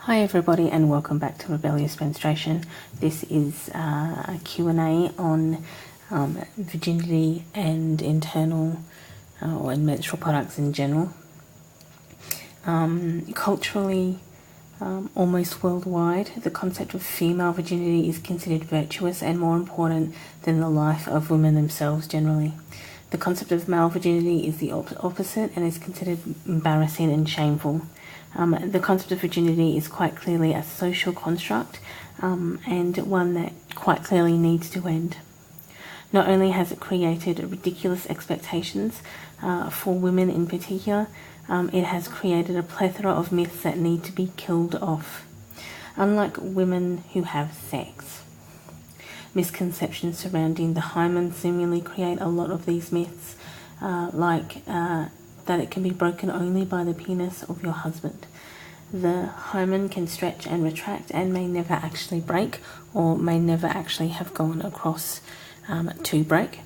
Hi everybody and welcome back to Rebellious Menstruation. This is a Q&A on virginity and internal or menstrual products in general. Culturally, almost worldwide, the concept of female virginity is considered virtuous and more important than the life of women themselves generally. The concept of male virginity is the opposite and is considered embarrassing and shameful. The concept of virginity is quite clearly a social construct and one that quite clearly needs to end. Not only has it created ridiculous expectations for women in particular, it has created a plethora of myths that need to be killed off. Unlike women who have sex, misconceptions surrounding the hymen seemingly create a lot of these myths, like that it can be broken only by the penis of your husband. The hymen can stretch and retract and may never actually break, or may never actually have gone across to break.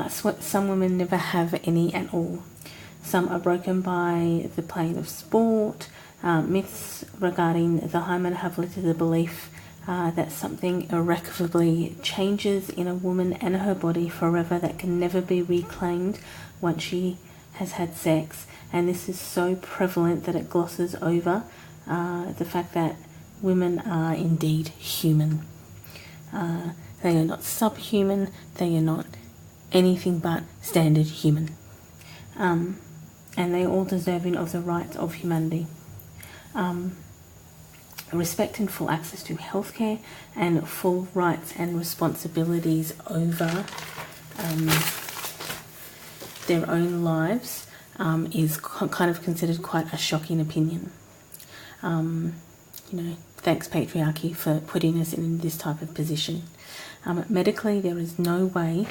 Some women never have any at all. Some are broken by the playing of sport. Myths regarding the hymen have led to the belief that something irrecoverably changes in a woman and her body forever that can never be reclaimed once she has had sex, and this is so prevalent that it glosses over the fact that women are indeed human. They are not subhuman, they are not anything but standard human, and they are all deserving of the rights of humanity. Respect and full access to healthcare and full rights and responsibilities over their own lives is kind of considered quite a shocking opinion. Thanks patriarchy for putting us in this type of position. Medically, there is no way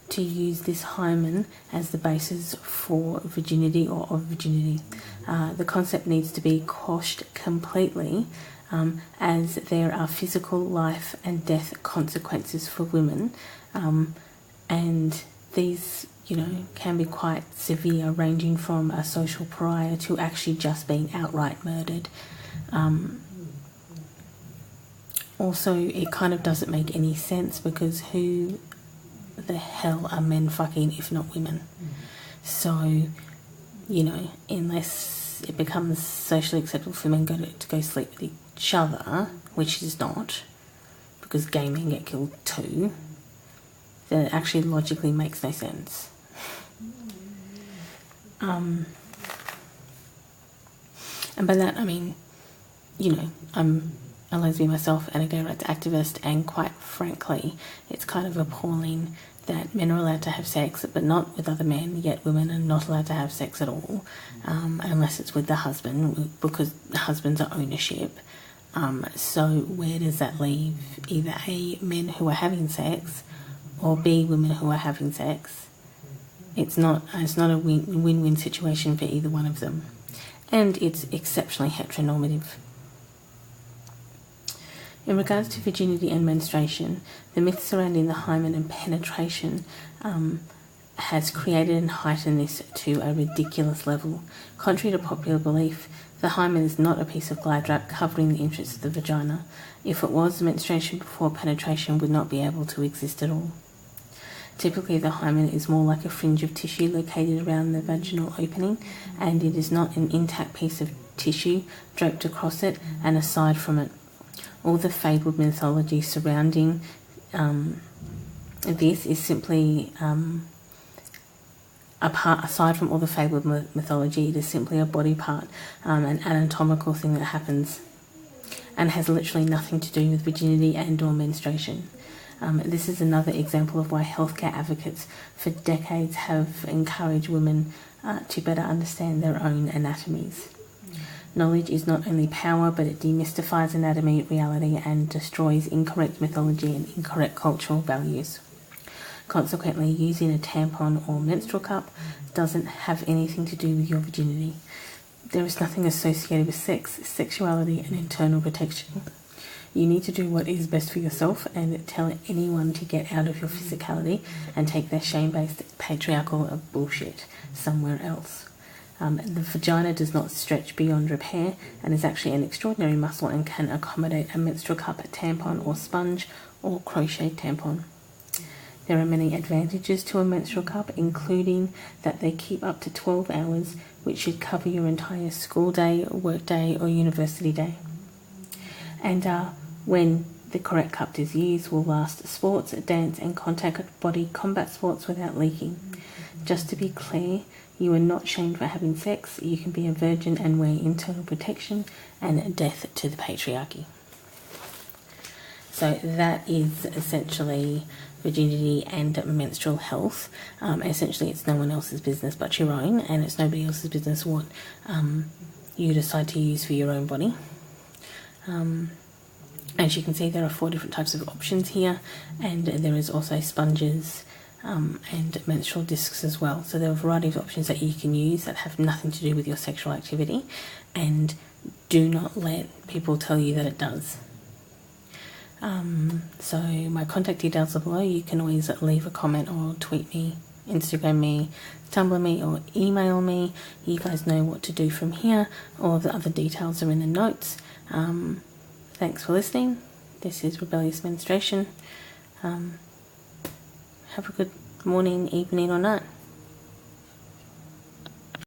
to use this hymen as the basis for virginity or of virginity. The concept needs to be quashed completely, as there are physical life and death consequences for women, and these can be quite severe, ranging from a social pariah to actually just being outright murdered. Also, it kind of doesn't make any sense, because who the hell are men fucking if not women? So, unless it becomes socially acceptable for men to go sleep with each other, which is not, because gay men get killed too, then it actually logically makes no sense. And by that I mean, I'm a lesbian myself and a gay rights activist, and quite frankly, it's kind of appalling that men are allowed to have sex but not with other men, yet women are not allowed to have sex at all, unless it's with the husband, because husbands are ownership. So where does that leave either A, men who are having sex, or B, women who are having sex? It's not a win-win situation for either one of them, and it's exceptionally heteronormative. In regards to virginity and menstruation, the myth surrounding the hymen and penetration has created and heightened this to a ridiculous level. Contrary to popular belief, the hymen is not a piece of glad wrap covering the entrance of the vagina. If it was, menstruation before penetration would not be able to exist at all. Typically, the hymen is more like a fringe of tissue located around the vaginal opening, and it is not an intact piece of tissue draped across it and aside from it. All the fabled mythology surrounding this is simply aside from all the fabled mythology, it is simply a body part, an anatomical thing that happens and has literally nothing to do with virginity and or menstruation. This is another example of why healthcare advocates for decades have encouraged women to better understand their own anatomies. Knowledge is not only power, but it demystifies anatomy, reality, and destroys incorrect mythology and incorrect cultural values. Consequently, using a tampon or menstrual cup doesn't have anything to do with your virginity. There is nothing associated with sex, sexuality, and internal protection. You need to do what is best for yourself and tell anyone to get out of your physicality and take their shame-based patriarchal bullshit somewhere else. The vagina does not stretch beyond repair and is actually an extraordinary muscle and can accommodate a menstrual cup, tampon or sponge or crochet tampon. There are many advantages to a menstrual cup, including that they keep up to 12 hours, which should cover your entire school day, work day or university day. And when the correct cup is used, will last sports, dance and contact body combat sports without leaking. Just to be clear, you are not shamed for having sex. You can be a virgin and wear internal protection, and death to the patriarchy. So that is essentially virginity and menstrual health. Essentially, it's no one else's business but your own, and it's nobody else's business what you decide to use for your own body. As you can see, there are 4 different types of options here, and there is also sponges and menstrual discs as well. So there are a variety of options that you can use that have nothing to do with your sexual activity, and do not let people tell you that it does. So my contact details are below. You can always leave a comment or tweet me, Instagram me, Tumblr me or email me. You guys know what to do from here. All of the other details are in the notes. Thanks for listening. This is Rebellious Menstruation. Have a good morning, evening or night.